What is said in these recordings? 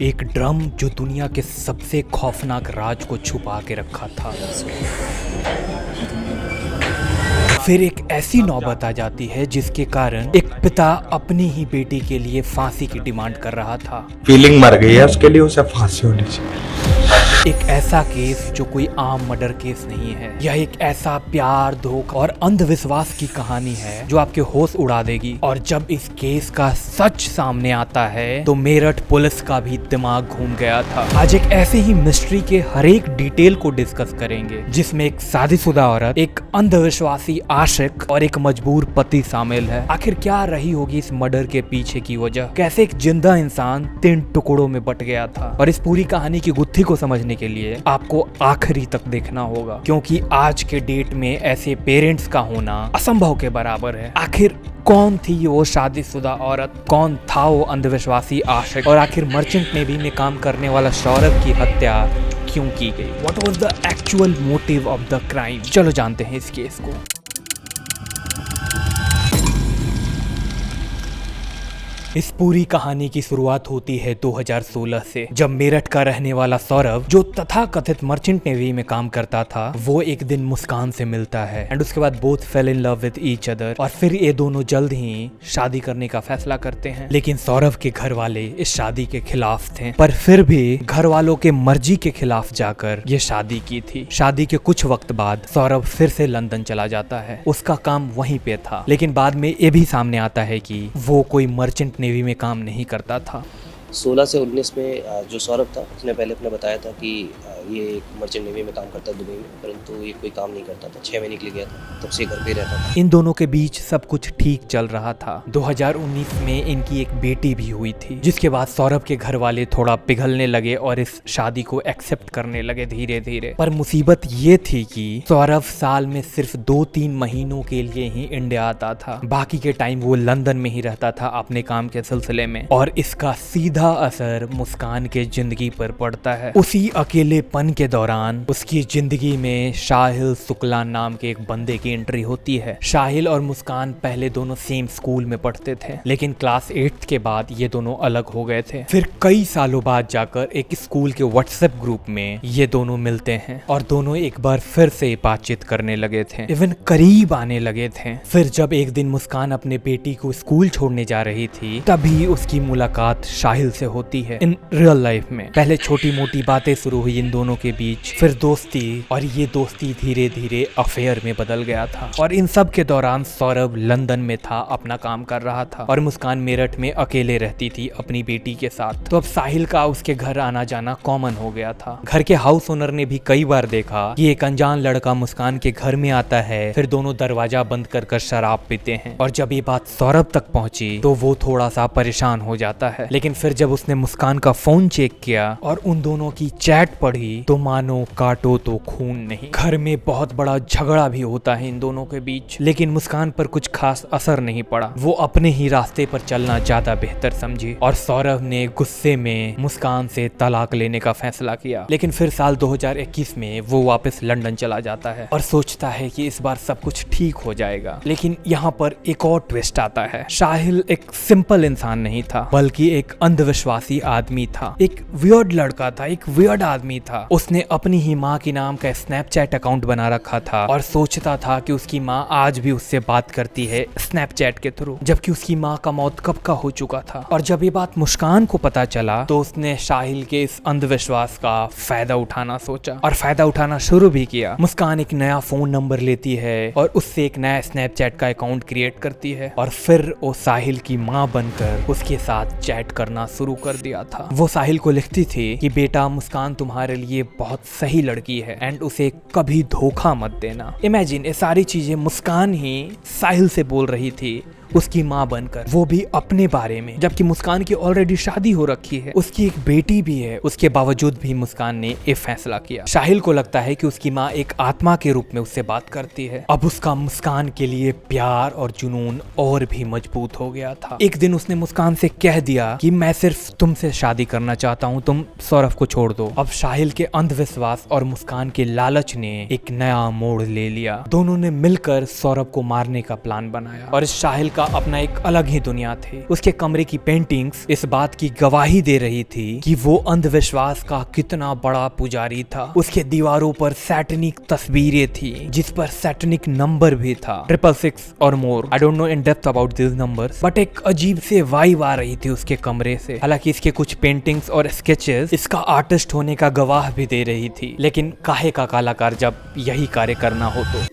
एक ड्रम जो दुनिया के सबसे खौफनाक राज को छुपा के रखा था। फिर एक ऐसी नौबत आ जाती है जिसके कारण एक पिता अपनी ही बेटी के लिए फांसी की डिमांड कर रहा था। फीलिंग मर गई है उसके लिए, उसे फांसी होनी चाहिए। एक ऐसा केस जो कोई आम मर्डर केस नहीं है। यह एक ऐसा प्यार, धोखा और अंधविश्वास की कहानी है जो आपके होश उड़ा देगी। और जब इस केस का सच सामने आता है तो मेरठ पुलिस का भी दिमाग घूम गया था। आज एक ऐसे ही मिस्ट्री के हर एक डिटेल को डिस्कस करेंगे जिसमें एक शादीशुदा औरत, एक अंधविश्वासी आशिक और एक मजबूर पति शामिल है। आखिर क्या रही होगी इस मर्डर के पीछे की वजह? कैसे एक जिंदा इंसान 3 टुकड़ों में बट गया था? और इस पूरी कहानी की गुत्थी को समझने के लिए आपको आखिरी तक देखना होगा, क्योंकि आज के डेट में ऐसे पेरेंट्स का होना असंभव के बराबर है। आखिर कौन थी वो शादीशुदा औरत? कौन था वो अंधविश्वासी आशिक? और आखिर मर्चेंट नेवी में काम करने वाला सौरभ की हत्या क्यों की गई? What was the actual motive of the crime? चलो जानते हैं इस केस को। इस पूरी कहानी की शुरुआत होती है 2016 से, जब मेरठ का रहने वाला सौरभ, जो तथाकथित मर्चेंट नेवी में काम करता था, वो एक दिन मुस्कान से मिलता है एंड उसके बाद both fail in love with each other. और फिर ये दोनों जल्द ही शादी करने का फैसला करते हैं। लेकिन सौरभ के घर वाले इस शादी के खिलाफ थे, पर फिर भी घर वालों के मर्जी के खिलाफ जाकर ये शादी की थी। शादी के कुछ वक्त बाद सौरभ फिर से लंदन चला जाता है। उसका काम वहीं पे था, लेकिन बाद में ये भी सामने आता है कि वो कोई मर्चेंट नेवी में काम नहीं करता था। 16 से 19 में जो सौरभ था उसने पहले अपने बताया था कि ये एक मर्चेंट नेवी में काम करता है दुबई में, परंतु ये कोई काम नहीं करता था। 6 महीने के लिए गया था, तब से घर पे रहता था। इन दोनों के बीच सब कुछ ठीक चल रहा था। 2019 में इनकी एक बेटी भी हुई थी, जिसके बाद सौरभ के घर वाले थोड़ा पिघलने लगे और इस शादी को एक्सेप्ट करने लगे धीरे धीरे। पर मुसीबत ये थी कि सौरभ साल में सिर्फ 2-3 महीनों के लिए ही इंडिया आता था। बाकी के टाइम वो लंदन में ही रहता था अपने काम के सिलसिले में। और इसका सीधा असर मुस्कान के जिंदगी पर पड़ता है। उसी अकेलेपन के दौरान उसकी जिंदगी में शाहिल शुक्ला नाम के एक बंदे की एंट्री होती है। शाहिल और मुस्कान पहले दोनों सेम स्कूल में पढ़ते थे, लेकिन क्लास 8 के बाद ये दोनों अलग हो गए थे। फिर कई सालों बाद जाकर एक स्कूल के व्हाट्सएप ग्रुप में ये दोनों मिलते हैं और दोनों एक बार फिर से बातचीत करने लगे थे, इवन करीब आने लगे थे। फिर जब एक दिन मुस्कान अपने बेटी को स्कूल छोड़ने जा रही थी, तभी उसकी मुलाकात शाहिल से होती है इन रियल लाइफ में। पहले छोटी मोटी बातें शुरू हुई इन दोनों के बीच, फिर दोस्ती, और ये दोस्ती धीरे धीरे अफेयर में बदल गया था। और इन सब के दौरान सौरभ लंदन में था, अपना काम कर रहा था, और मुस्कान मेरठ में अकेले रहती थी अपनी बेटी के साथ। तो अब साहिल का उसके घर आना जाना कॉमन हो गया था। घर के हाउस ओनर ने भी कई बार देखा कि एक अनजान लड़का मुस्कान के घर में आता है, फिर दोनों दरवाजा बंद कर शराब पीते हैं। और जब ये बात सौरभ तक पहुंची तो वो थोड़ा सा परेशान हो जाता है। लेकिन फिर जब उसने मुस्कान का फोन चेक किया और उन दोनों की चैट पढ़ी तो मानो काटो तो खून नहीं। घर में बहुत बड़ा झगड़ा भी होता है इन दोनों के बीच, लेकिन मुस्कान पर कुछ खास असर नहीं पड़ा। वो अपने ही रास्ते पर चलना ज्यादा बेहतर समझी और सौरभ ने गुस्से में मुस्कान से तलाक लेने का फैसला किया। लेकिन फिर साल 2021 में वो वापस लंदन चला जाता है और सोचता है कि इस बार सब कुछ ठीक हो जाएगा। लेकिन यहाँ पर एक और ट्विस्ट आता है। शाहिल एक सिंपल इंसान नहीं था, बल्कि एक अंधविश्वासी आदमी था। एक वियर्ड लड़का था, एक वियर्ड आदमी था। उसने अपनी ही माँ के नाम का स्नैपचैट अकाउंट बना रखा था और सोचता था कि उसकी माँ आज भी उससे बात करती है स्नैपचैट के थ्रू, जबकि उसकी माँ का मौत कब का हो चुका था। और जब ये बात मुस्कान को पता चला तो उसने शाहिल के इस अंधविश्वास का फायदा उठाना सोचा और फायदा उठाना शुरू भी किया। मुस्कान एक नया फोन नंबर लेती है और उससे एक नया स्नैपचैट का अकाउंट क्रिएट करती है और फिर वो साहिल की माँ बनकर उसके साथ चैट करना शुरू कर दिया था। वो साहिल को लिखती थी कि बेटा, मुस्कान तुम्हारे लिए बहुत सही लड़की है एंड उसे कभी धोखा मत देना। इमेजिन, ये सारी चीजें मुस्कान ही साहिल से बोल रही थी, उसकी माँ बनकर, वो भी अपने बारे में, जबकि मुस्कान की ऑलरेडी शादी हो रखी है, उसकी एक बेटी भी है। उसके बावजूद भी मुस्कान ने ये फैसला किया। साहिल को लगता है कि उसकी माँ एक आत्मा के रूप में उससे बात करती है। अब उसका मुस्कान के लिए प्यार और जुनून और भी मजबूत हो गया था। एक दिन उसने मुस्कान से कह दिया कि मैं सिर्फ तुमसे शादी करना चाहता हूँ, तुम सौरभ को छोड़ दो। अब साहिल के अंधविश्वास और मुस्कान के लालच ने एक नया मोड़ ले लिया। दोनों ने मिलकर सौरभ को मारने का प्लान बनाया और इस साहिल जिसका अपना एक अलग ही दुनिया थी। उसके कमरे की पेंटिंग्स इस बात की गवाही दे रही थी कि वो अंधविश्वास का कितना बड़ा पुजारी था। उसके दीवारों पर सैटनिक तस्वीरें थी जिस पर सैटनिक नंबर भी था, 666 और मोर। I don't know in depth about this numbers, but एक अजीब से वाइब आ रही थी उसके कमरे से। हालांकि इसके कुछ पेंटिंग्स और स्केचेस इसका आर्टिस्ट होने का गवाह भी दे रही थी, लेकिन काहे का कलाकार जब यही कार्य करना हो तो।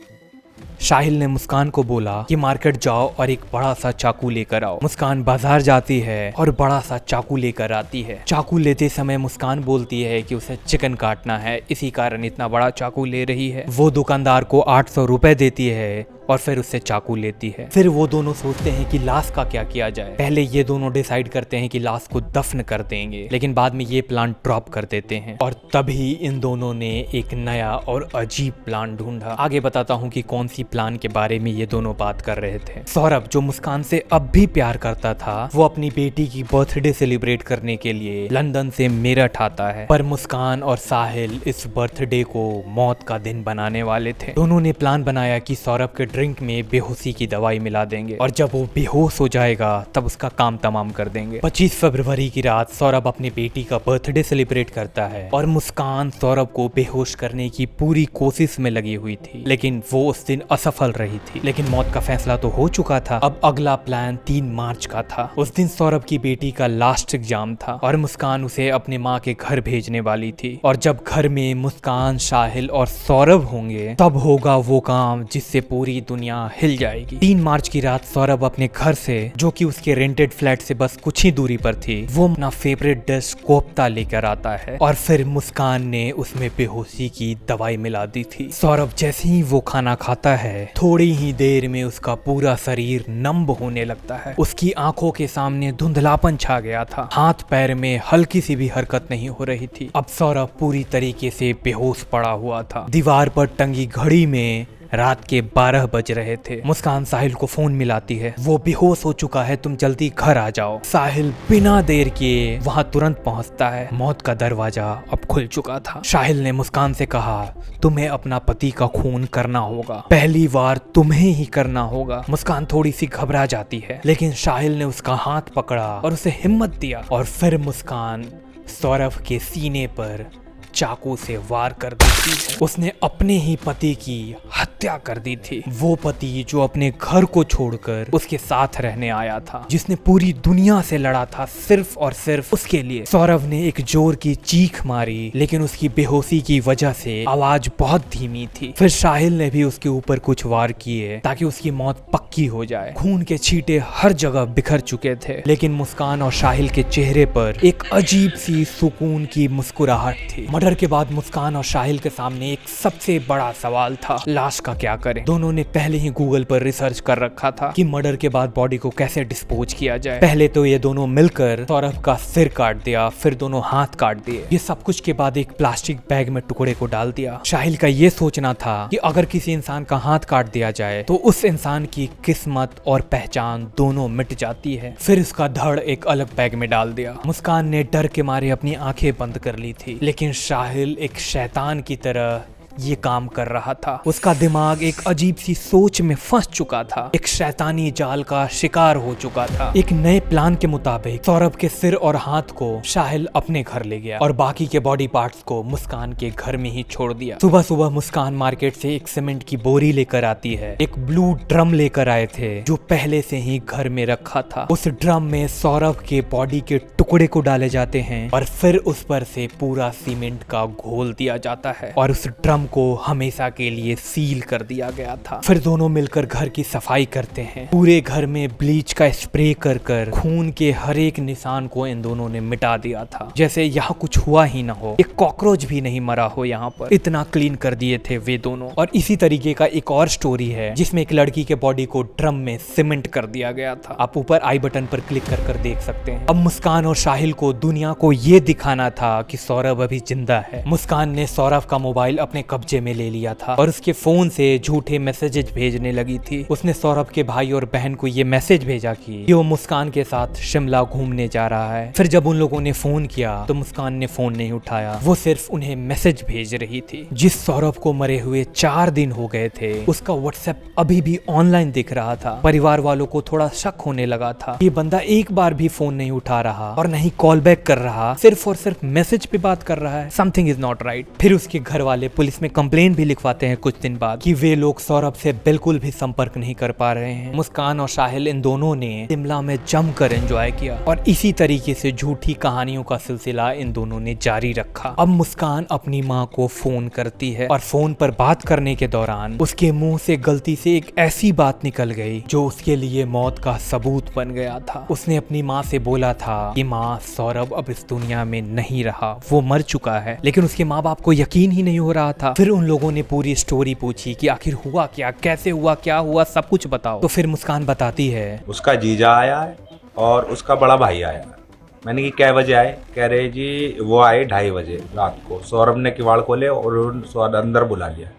साहिल ने मुस्कान को बोला कि मार्केट जाओ और एक बड़ा सा चाकू लेकर आओ। मुस्कान बाजार जाती है और बड़ा सा चाकू लेकर आती है। चाकू लेते समय मुस्कान बोलती है कि उसे चिकन काटना है, इसी कारण इतना बड़ा चाकू ले रही है। वो दुकानदार को 800 रुपए देती है और फिर उससे चाकू लेती है। फिर वो दोनों सोचते हैं कि लाश का क्या किया जाए। पहले ये दोनों डिसाइड करते हैं कि लाश को दफन कर देंगे, लेकिन बाद में ये प्लान ड्रॉप कर देते हैं और तभी इन दोनों ने एक नया और अजीब प्लान ढूंढा। आगे बताता हूँ कि कौन सी प्लान के बारे में ये दोनों बात कर रहे थे। सौरभ जो मुस्कान से अब भी प्यार करता था, वो अपनी बेटी की बर्थडे सेलिब्रेट करने के लिए लंदन से मेरठ आता है, पर मुस्कान और साहिल इस बर्थडे को मौत का दिन बनाने वाले थे। दोनों ने प्लान बनाया कि सौरभ के ड्रिंक में बेहोशी की दवाई मिला देंगे और जब वो बेहोश हो जाएगा तब उसका काम तमाम कर देंगे। 25 फरवरी की रात सौरभ अपनी बेटी का बर्थडे सेलिब्रेट करता है और मुस्कान सौरभ को बेहोश करने की पूरी कोशिश में लगी हुई थी, लेकिन वो उस दिन असफल रही थी। लेकिन मौत का फैसला तो हो चुका था। अब अगला प्लान 3 मार्च का था। उस दिन सौरभ की बेटी का लास्ट एग्जाम था और मुस्कान उसे अपने माँ के घर भेजने वाली थी। और जब घर में मुस्कान, साहिल और सौरभ होंगे तब होगा वो काम जिससे पूरी दुनिया हिल जाएगी। 3 मार्च की रात सौरभ अपने घर से, जो कि उसके रेंटेड फ्लैट से बस कुछ ही दूरी पर थी, वो अपना फेवरेट डिश कोफ्ता लेकर आता है और फिर मुस्कान ने उसमें बेहोशी की दवाई मिला दी थी। सौरभ जैसे ही वो खाना खाता है, थोड़ी ही देर में उसका पूरा शरीर नम्ब होने लगता है। उसकी आंखों के सामने धुंधलापन छा गया था। हाथ पैर में हल्की सी भी हरकत नहीं हो रही थी। अब सौरभ पूरी तरीके से बेहोश पड़ा हुआ था। दीवार पर टंगी घड़ी में रात के 12 बज रहे थे। मुस्कान साहिल को फोन मिलाती है, वो बेहोश हो चुका है, तुम जल्दी घर आ जाओ। साहिल बिना देर किए वहां तुरंत पहुंचता है। मौत का दरवाजा अब खुल चुका था। साहिल ने मुस्कान से कहा, तुम्हें अपना पति का खून करना होगा, पहली बार तुम्हें ही करना होगा। मुस्कान थोड़ी सी घबरा जाती है, लेकिन साहिल ने उसका हाथ पकड़ा और उसे हिम्मत दिया और फिर मुस्कान सौरभ के सीने पर चाकू से वार कर देती है। उसने अपने ही पति की हत्या कर दी थी। वो पति जो अपने घर को छोड़कर उसके साथ रहने आया था, जिसने पूरी दुनिया से लड़ा था सिर्फ और सिर्फ उसके लिए। सौरभ ने एक जोर की चीख मारी, लेकिन उसकी बेहोशी की वजह से आवाज बहुत धीमी थी। फिर साहिल ने भी उसके ऊपर कुछ वार किए ताकि उसकी मौत पक्की हो जाए। खून के छींटे हर जगह बिखर चुके थे, लेकिन मुस्कान और साहिल के चेहरे पर एक अजीब सी सुकून की मुस्कुराहट थी। मर्डर के बाद मुस्कान और साहिल के सामने एक सबसे बड़ा सवाल था, लाश का क्या करें। दोनों ने पहले ही गूगल पर रिसर्च कर रखा था कि मर्डर के बाद बॉडी को कैसे डिस्पोज किया जाए। पहले तो ये दोनों मिलकर सौरभ का सिर काट दिया, फिर दोनों हाथ काट दिए। ये सब कुछ के बाद एक प्लास्टिक बैग में टुकड़े को डाल दिया। साहिल का ये सोचना था कि अगर किसी इंसान का हाथ काट दिया जाए तो उस इंसान की किस्मत और पहचान दोनों मिट जाती है। फिर उसका धड़ एक अलग बैग में डाल दिया। मुस्कान ने डर के मारे अपनी आंखें बंद कर ली थी, लेकिन साहिल एक शैतान की तरह ये काम कर रहा था। उसका दिमाग एक अजीब सी सोच में फंस चुका था, एक शैतानी जाल का शिकार हो चुका था। एक नए प्लान के मुताबिक सौरभ के सिर और हाथ को साहिल अपने घर ले गया और बाकी के बॉडी पार्ट्स को मुस्कान के घर में ही छोड़ दिया। सुबह सुबह मुस्कान मार्केट से एक सीमेंट की बोरी लेकर आती है। एक ब्लू ड्रम लेकर आए थे जो पहले से ही घर में रखा था। उस ड्रम में सौरभ के बॉडी के टुकड़े को डाले जाते हैं और फिर उस पर से पूरा सीमेंट का घोल दिया जाता है और उस ड्रम को हमेशा के लिए सील कर दिया गया था। फिर दोनों मिलकर घर की सफाई करते हैं। पूरे घर में ब्लीच का स्प्रे कर कर खून के हर एक निशान को इन दोनों ने मिटा दिया था, जैसे यहाँ कुछ हुआ ही ना हो, एक कॉकरोच भी नहीं मरा हो यहाँ पर। इतना क्लीन कर दिए थे वे दोनों। और इसी तरीके का एक और स्टोरी है जिसमें एक लड़की के बॉडी को ड्रम में सीमेंट कर दिया गया था। आप ऊपर आई बटन पर क्लिक कर कर देख सकते हैं। अब मुस्कान और साहिल को दुनिया को ये दिखाना था कि सौरभ अभी जिंदा है। मुस्कान ने सौरभ का मोबाइल अपने कब्जे में ले लिया था और उसके फोन से झूठे मैसेजेस भेजने लगी थी। उसने सौरभ के भाई और बहन को ये मैसेज भेजा कि वो मुस्कान के साथ शिमला घूमने जा रहा है। फिर जब उन लोगों ने फोन किया तो मुस्कान ने फोन नहीं उठाया, वो सिर्फ उन्हें मैसेज भेज रही थी। जिस सौरभ को मरे हुए 4 दिन हो गए थे उसका व्हाट्सएप अभी भी ऑनलाइन दिख रहा था। परिवार वालों को थोड़ा शक होने लगा था, ये बंदा एक बार भी फोन नहीं उठा रहा और नहीं कॉल बैक कर रहा, सिर्फ और सिर्फ मैसेज पे बात कर रहा है। Something is not right. फिर उसके घर वाले पुलिस में कंप्लेंट भी लिखवाते हैं कुछ दिन बाद कि वे लोग सौरभ से बिल्कुल भी संपर्क नहीं कर पा रहे हैं। मुस्कान और साहिल इन दोनों ने शिमला में जमकर एंजॉय किया और इसी तरीके से झूठी कहानियों का सिलसिला इन दोनों ने जारी रखा। अब मुस्कान अपनी माँ को फोन करती है और फोन पर बात करने के दौरान उसके मुंह से गलती से एक ऐसी बात निकल गई जो उसके लिए मौत का सबूत बन गया था। उसने अपनी माँ से बोला था कि माँ, सौरभ अब इस दुनिया में नहीं रहा, वो मर चुका है। लेकिन उसके माँ बाप को यकीन ही नहीं हो रहा था। फिर उन लोगों ने पूरी स्टोरी पूछी कि आखिर हुआ क्या, कैसे हुआ, क्या हुआ, सब कुछ बताओ। तो फिर मुस्कान बताती है उसका जीजा आया है और उसका बड़ा भाई आया है। मैंने कि कै बजे आए? कह रहे जी वो आए 2:30 बजे रात को। सौरभ ने किवाड़ खोले और सौरभ अंदर बुला लिया।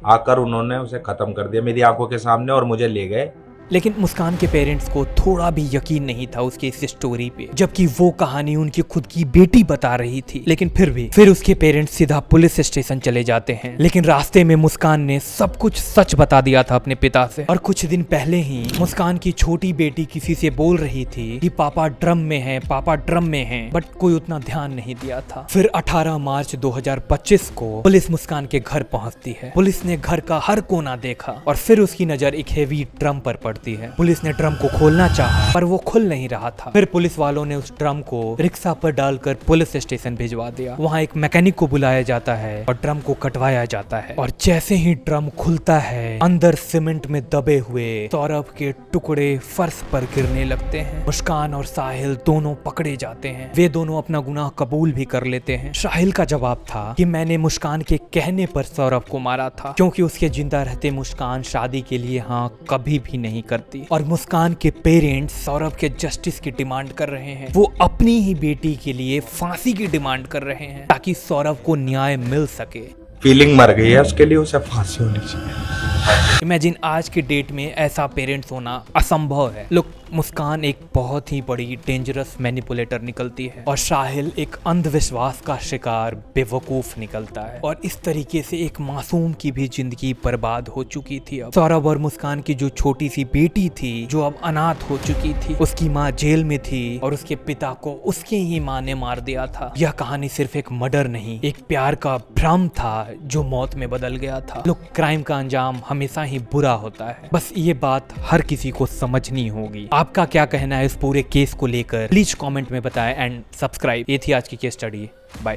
आकर उन्होंने उसे खत्म कर दिया मेरी आंखों के सामने और मुझे ले गए। लेकिन मुस्कान के पेरेंट्स को थोड़ा भी यकीन नहीं था उसकी इस स्टोरी पे, जबकि वो कहानी उनकी खुद की बेटी बता रही थी। लेकिन फिर उसके पेरेंट्स सीधा पुलिस स्टेशन चले जाते हैं। लेकिन रास्ते में मुस्कान ने सब कुछ सच बता दिया था अपने पिता से। और कुछ दिन पहले ही मुस्कान की छोटी बेटी किसी से बोल रही थी कि पापा ड्रम में हैं, पापा ड्रम में हैं, बट कोई उतना ध्यान नहीं दिया था। फिर 18 मार्च 2025 को पुलिस मुस्कान के घर पहुंचती है। पुलिस ने घर का हर कोना देखा और फिर उसकी नजर एक हेवी ड्रम पर पड़ती है। पुलिस ने ड्रम को खोलना चाहा पर वो खुल नहीं रहा था। फिर पुलिस वालों ने उस ड्रम को रिक्शा पर डालकर पुलिस स्टेशन भिजवा दिया। वहाँ एक मैकेनिक को बुलाया जाता है और ड्रम को कटवाया जाता है। और जैसे ही ड्रम खुलता है अंदर सीमेंट में दबे हुए सौरभ के टुकड़े फर्श पर गिरने लगते हैं। मुस्कान और साहिल दोनों पकड़े जाते हैं। वे दोनों अपना गुनाह कबूल भी कर लेते हैं। साहिल का जवाब था कि मैंने मुस्कान के कहने पर सौरभ को मारा था, क्योंकि उसके जिंदा रहते मुस्कान शादी के लिए हाँ कभी भी नहीं करती। और मुस्कान के पेरेंट्स सौरभ के जस्टिस की डिमांड कर रहे हैं। वो अपनी ही बेटी के लिए फांसी की डिमांड कर रहे हैं ताकि सौरभ को न्याय मिल सके। फीलिंग मर गई है, उसके लिए उसे फांसी होनी चाहिए। इमेजिन आज की डेट में ऐसा पेरेंट्स होना असंभव है। लोग मुस्कान एक बहुत ही बड़ी डेंजरस मैनिपुलेटर निकलती है और साहिल एक अंधविश्वास का शिकार बेवकूफ निकलता है। और इस तरीके से एक मासूम की भी जिंदगी बर्बाद हो चुकी थी। अब सौरभ और मुस्कान की जो छोटी सी बेटी थी जो अब अनाथ हो चुकी थी, उसकी माँ जेल में थी और उसके पिता को उसकी ही माँ ने मार दिया था। यह कहानी सिर्फ एक मर्डर नहीं, एक प्यार का भ्रम था जो मौत में बदल गया था। लोग क्राइम का अंजाम हमेशा ही बुरा होता है, बस ये बात हर किसी को समझनी होगी। आपका क्या कहना है इस पूरे केस को लेकर प्लीज कमेंट में बताएं एंड सब्सक्राइब। ये थी आज की केस स्टडी। बाय।